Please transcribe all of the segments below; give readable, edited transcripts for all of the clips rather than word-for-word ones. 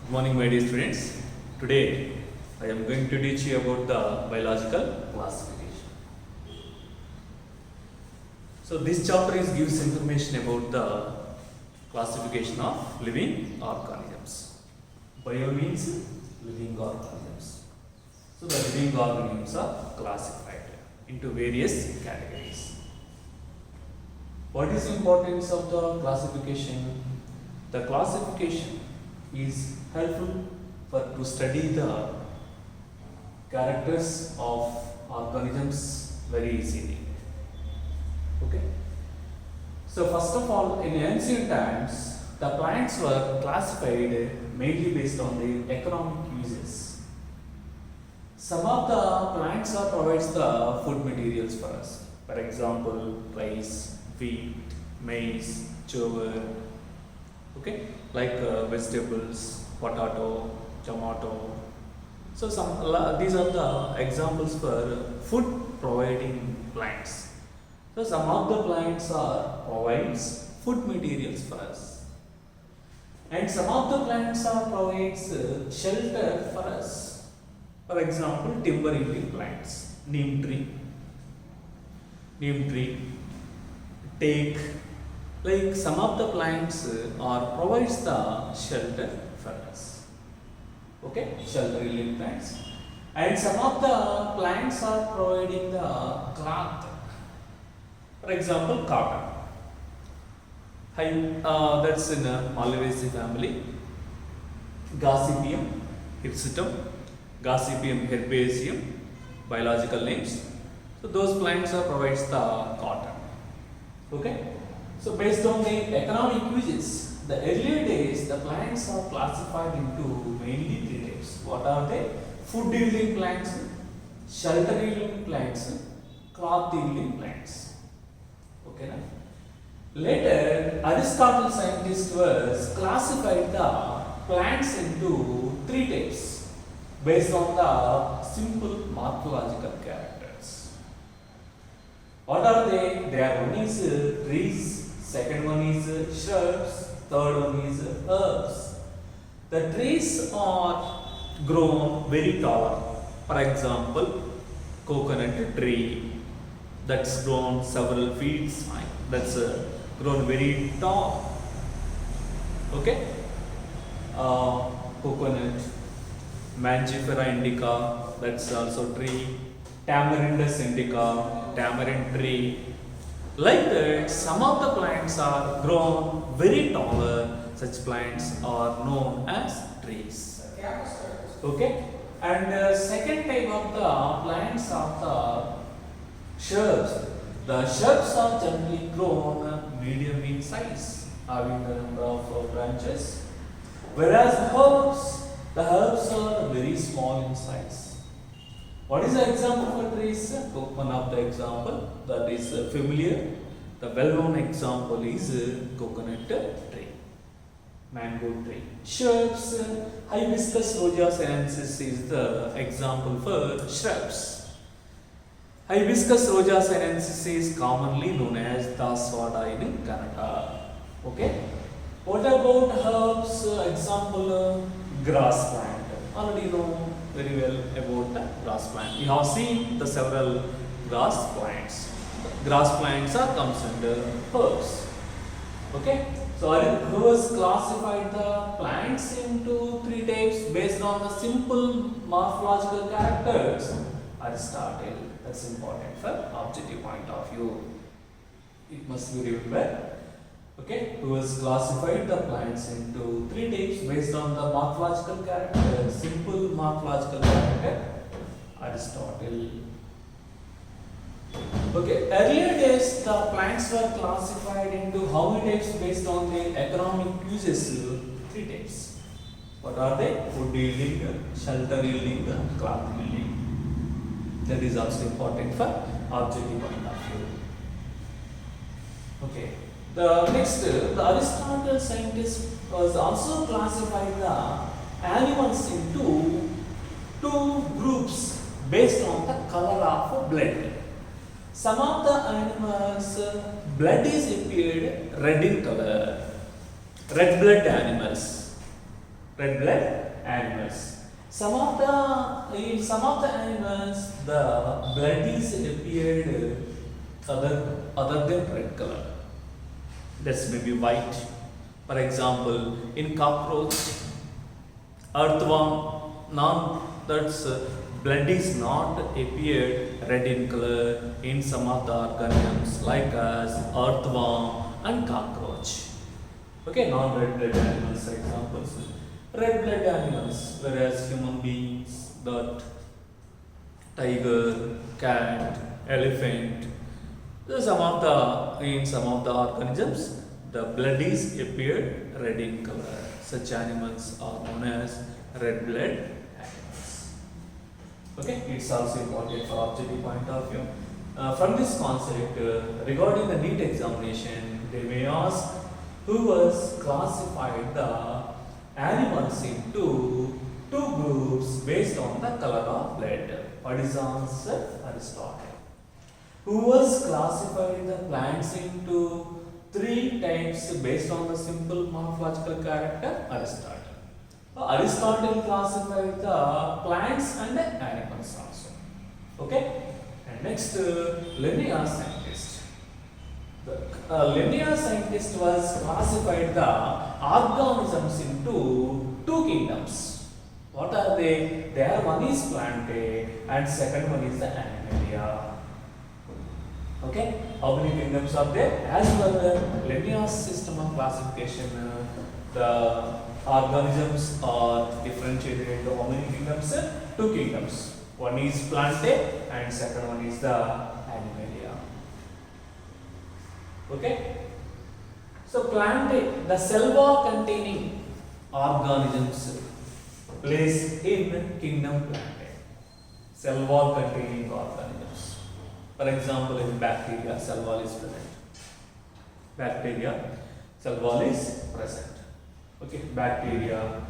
Good morning, my dear students. Today I am going to teach you about the biological classification. So this chapter gives information about the classification of living organisms. Bio means living organisms. So the living organisms are classified into various categories. What is the importance of the classification? The classification is helpful to study the characters of organisms very easily. Okay. So first of all, in ancient times, the plants were classified mainly based on their economic uses. Some of the plants provides the food materials for us. For example, rice, wheat, maize, jowar. Okay, like vegetables, potato, tomato. So these are the examples for food providing plants. So some of the plants provides food materials for us, and some of the plants provides shelter for us. For example, timber yielding plants, neem tree, teak. Like some of the plants provides the shelter for us. Okay, shelter yielding plants, and some of the plants are providing the cloth. For example, cotton. That's in a Malvaceae family. Gossypium hirsutum, Gossypium herbaceum, biological names. So those plants provides the cotton. Okay. So based on the economic uses, the earlier days the plants are classified into mainly three types. What are they? Food yielding plants, shelter yielding plants, cloth yielding plants. Okay, na? Later, Aristotle scientist was classified the plants into three types based on the simple morphological characters. What are they? They are one is trees. Second one is shrubs, third one is herbs. The trees are grown very tall. For example, coconut tree that's grown several feet high. That's grown very tall. Okay. Coconut, Mangifera indica, that's also tree. Tamarindus indica, tamarind tree. Like that, some of the plants are grown very taller. Such plants are known as trees. Okay, and second type of the plants are the shrubs. The shrubs are generally grown medium in size, having a number of branches. Whereas the herbs are very small in size. What is the example for trees? One of the example that is familiar. The well-known example is coconut tree, mango tree. Shrubs, Hibiscus roja sinensis is the example for shrubs. Hibiscus roja sinensis is commonly known as Daswada in Canada. Okay. What about herbs? Example, grass plant. Already know very well about the grass plant. You have seen the several grass plants. Grass plants are comes under herbs. Okay. So who has classified the plants into three types based on the simple morphological characters? Aristotle. That's important for objective point of view. It must be remembered. Okay, who has classified the plants into three types based on the morphological character, simple morphological character, Aristotle. Okay, earlier days the plants were classified into how many types based on their economic uses? Three types. What are they? Food yielding, shelter yielding, cloth yielding. That is also important for objective point of view. Okay. The next, the Aristotle scientist was also classified the animals into two groups based on the color of blood. Some of the animals blood is appeared red in color, red blood animals. red blood animals. In some of the animals, the blood is appeared other than red color. That's maybe white. For example, in cockroach, earthworm, that's blood is not appeared red in color in some of the organisms like as earthworm and cockroach. Okay, non-red blood animals examples. Red blood animals, whereas human beings, that tiger, cat, elephant, in some of the organisms, the blood is appeared red in color. Such animals are known as red blood animals. Okay, it's also important for objective point of view. From this concept, regarding the NEET examination, they may ask who was classified the animals into two groups based on the color of blood. What is the answer? Aristotle. Who was classified the plants into three types based on the simple morphological character? Aristotle. Aristotle classified the plants and the animals also. Okay? And next, Linnaeus scientist. The Linnaeus scientist was classified the organisms into two kingdoms. What are they? There one is plantae and second one is the animalia. Okay, how many kingdoms are there? As per the Linnaeus system of classification, the organisms are differentiated into how many kingdoms? Two kingdoms. One is plantae and second one is the animalia. Okay. So plantae, the cell wall containing organisms placed in kingdom plantae. Cell wall containing organisms. For example, in bacteria, cell wall is present. Bacteria, cell wall is present. Okay, bacteria,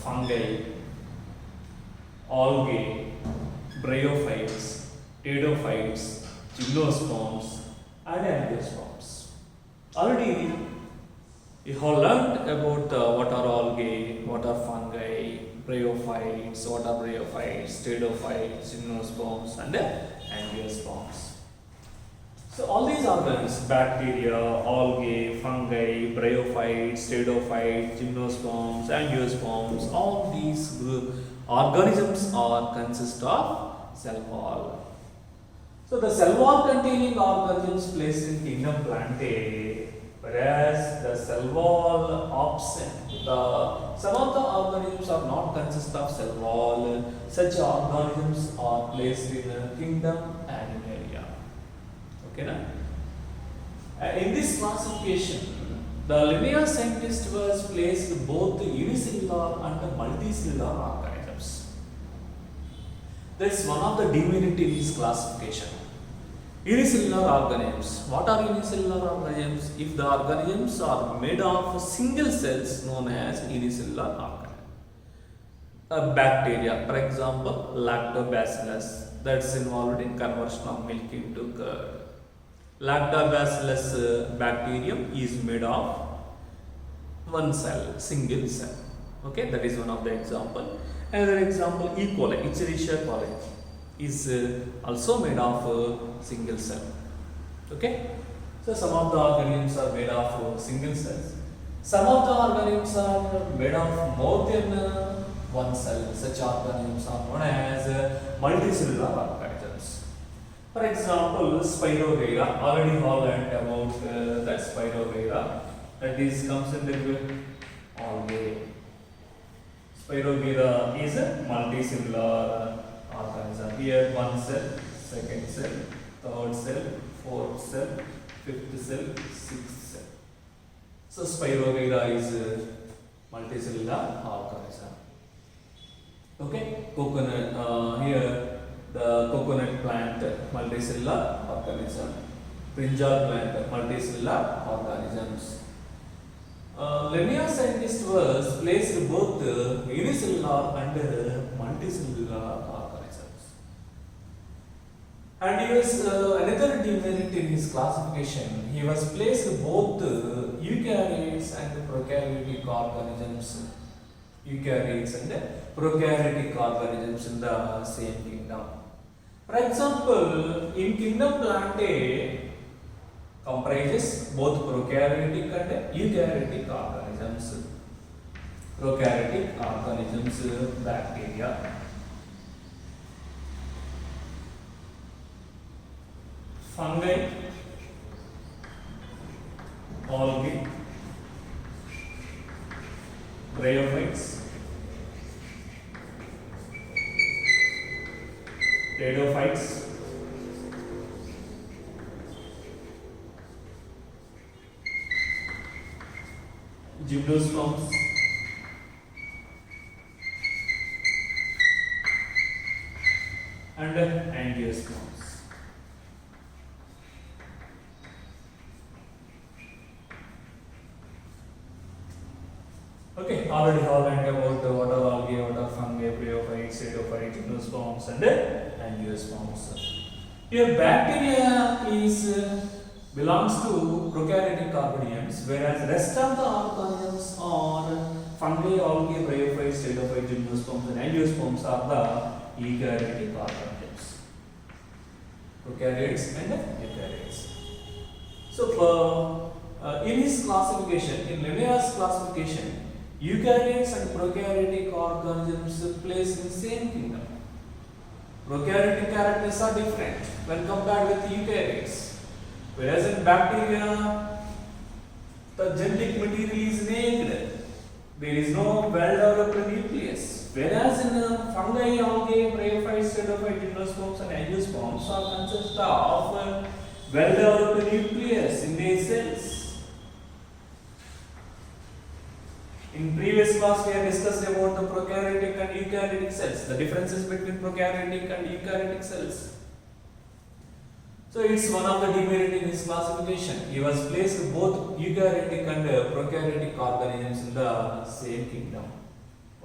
fungi, algae, bryophytes, pteridophytes, gymnosperms, and angiosperms. Already you have learnt about what are algae, what are fungi, bryophytes, what are bryophytes, pteridophytes, gymnosperms, and angiosperms. So all these organs, bacteria, algae, fungi, bryophytes, pteridophytes, gymnosperms, angiosperms, all these organisms are consist of cell wall. So the cell wall containing organisms placed in kingdom plantae, whereas the cell wall absent. Some of the organisms are not consist of cell wall. Such organisms are placed in kingdom animalia. Okay, na? In this classification, the Linnaeus scientist was placed both unicellular and multicellular organisms. That's one of the demerit in this classification. Unicellular organisms. What are unicellular organisms? If the organisms are made of single cells, known as unicellular organisms. A bacteria, for example, lactobacillus, that's involved in conversion of milk into curd. Lactobacillus bacterium is made of one cell, single cell. Okay, that is one of the example. Another example, E. coli, Escherichia coli, is also made of single cell. Okay, so some of the organisms are made of single cells. Some of the organisms are made of more than one cell. Such organisms are known as multicellular organisms. For example, Spirogyra, already all learned about that Spirogyra. That is comes in the algae. Spirogyra is a multicellular organism. Here one cell, second cell, third cell, fourth cell, fifth cell, sixth cell. So Spirogyra is a multicellular organism. Okay, coconut. Here the coconut plant, multicellular organism. Brinjal plant, multicellular organisms. Linnaeus scientist was placed both unicellular and multicellular organisms. And he was another demerit in his classification. He was placed both eukaryotes and prokaryotic organisms eukaryotes and prokaryotic organisms in the same kingdom. For example, in kingdom Plantae comprises both prokaryotic and eukaryotic organisms. Prokaryotic organisms, bacteria. Fungi, algae, bryophytes, pteridophytes, gymnosperms, and angiosperms. Okay, already learned about what are algae, what are fungi, bryophytes, pteridophytes, gymnosperms, and angiosperms. Here, bacteria belongs to prokaryotic organisms, whereas rest of the organisms are fungi, algae, bryophytes, pteridophytes, gymnosperms, and angiosperms are the eukaryotic organisms. Prokaryotes and eukaryotes. So, in his classification, in Linnaeus' classification, eukaryotes and prokaryotic organisms placed in the same kingdom. Prokaryotic characters are different when compared with eukaryotes. Whereas in bacteria, the genetic material is naked. There is no well-developed nucleus. Whereas in fungi, algae, bryophytes, pteridophytes, gymnosperms, and angiosperms are consist of well-developed nucleus in their cells. In previous class, we have discussed about the prokaryotic and eukaryotic cells, the differences between prokaryotic and eukaryotic cells. So, it's one of the demerit in his classification. He was placed both eukaryotic and prokaryotic organisms in the same kingdom.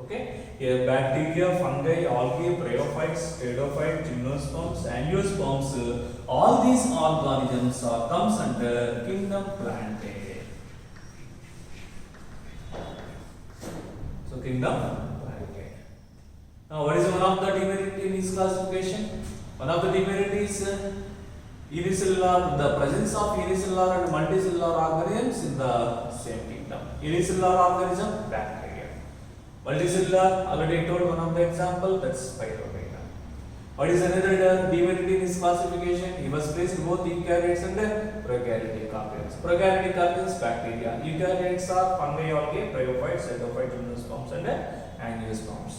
Okay, here bacteria, fungi, algae, bryophytes, pteridophytes, gymnosperms, angiosperms, all these organisms comes under kingdom Plantae. So, kingdom Plantae. Now, what is one of the demerit in his classification? One of the demerit is unicellular, the presence of unicellular and multicellular organisms in the same kingdom. Unicellular organism, bacteria. Multicellular, already told one of the example, that's Pyrrhobacter. What is another demerit in his classification? He was placed both eukaryotes and prokaryotic organisms. Prokaryotic organisms, bacteria. Eukaryotes are fungi, algae, bryophytes, pteridophytes, gymnosperms, and angiosperms.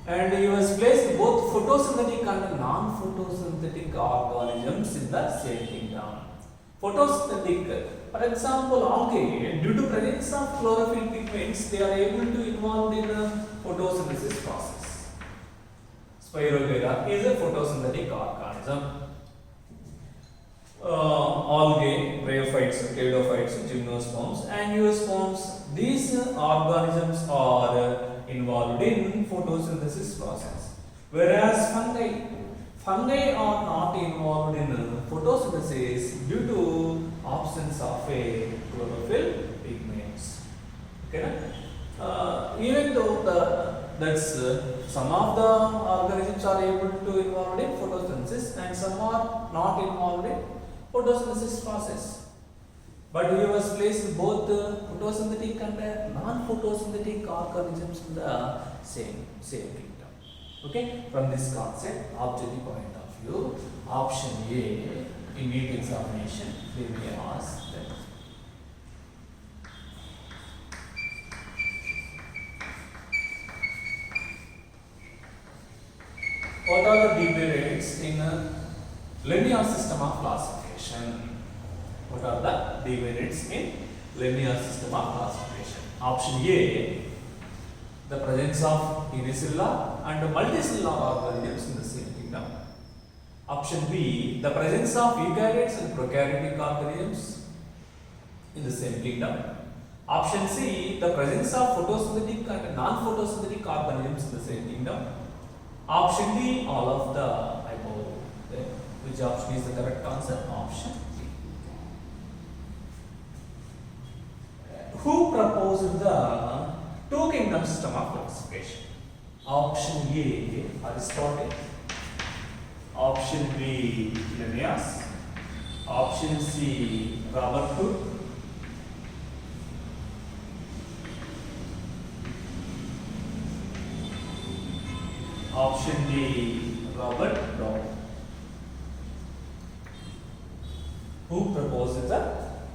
And he was placed both photosynthetic and non-photosynthetic organisms in the same kingdom. Photosynthetic, for example, algae, due to presence of chlorophyll pigments, they are able to involve in the photosynthesis process. Spirogyra is a photosynthetic organism. Algae, bryophytes, pteridophytes, gymnosperms, angiosperms, these organisms are involved in photosynthesis process. Whereas fungi are not involved in photosynthesis due to absence of a chlorophyll pigments. Okay, even though that's some of the organisms are able to involved in photosynthesis and some are not involved in photosynthesis process. But he was placed both photosynthetic and non-photosynthetic organisms in the same kingdom. Okay, from this concept, objective point of view, option A in NEET examination, they may ask that. What are the demerits in linear system of classification? What are the demerits in linear system of classification? Option A, the presence of unicellular and multicellular organisms in the same kingdom. Option B, the presence of eukaryotes and prokaryotic organisms in the same kingdom. Option C, the presence of photosynthetic and non-photosynthetic organisms in the same kingdom. Option D, all of the above. Which option is the correct answer? Option D. Who proposed the two kingdom system of classification. Option A, Aristotle. Option B, Linnaeus. Option C, Robert Hooke. Option D, Robert Brown. Who proposed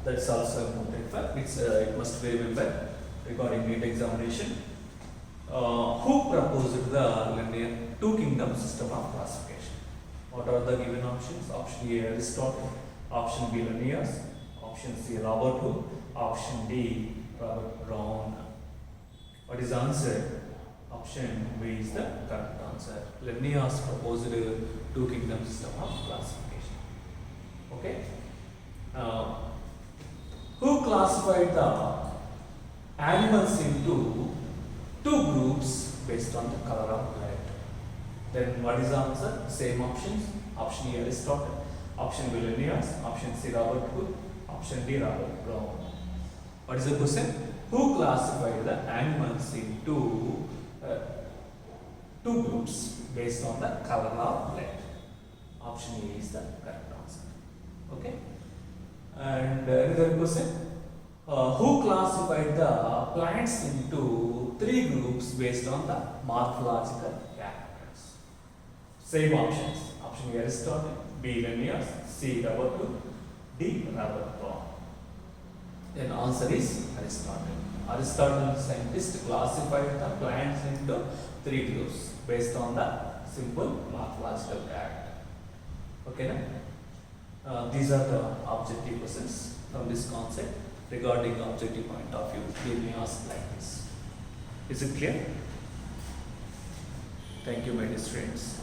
that's also important fact. It must be remembered regarding NEET examination. Who proposed the linear two kingdom system of classification? What are the given options? Option A, Aristotle. Option B, Linnaeus. Option C, Robert Hooke. Option D, Robert Brown. What is the answer? Option B is the correct answer. Linnaeus proposed a two kingdom system of classification. Okay. Who classified the animals into two groups based on the color of blood? Then what is the answer? Same options. Option A, Aristotle. Option B, Linnaeus. Option C, Robert Hooke. Option D, Robert Brown. What is the question? Who classified the animals into two groups based on the color of blood? Option A is the correct answer. Okay. And another question. Who classified the plants into three groups based on the morphological characters? Same options. Option A, Aristotle. B, Linnaeus. C, Robert Hooke. D, Robert Brown. Then answer is Aristotle. Aristotle scientist classified the plants into three groups based on the simple morphological character. Okay, now? These are the objective questions from this concept regarding objective point of view. They may ask like this. Is it clear? Thank you, my dear students.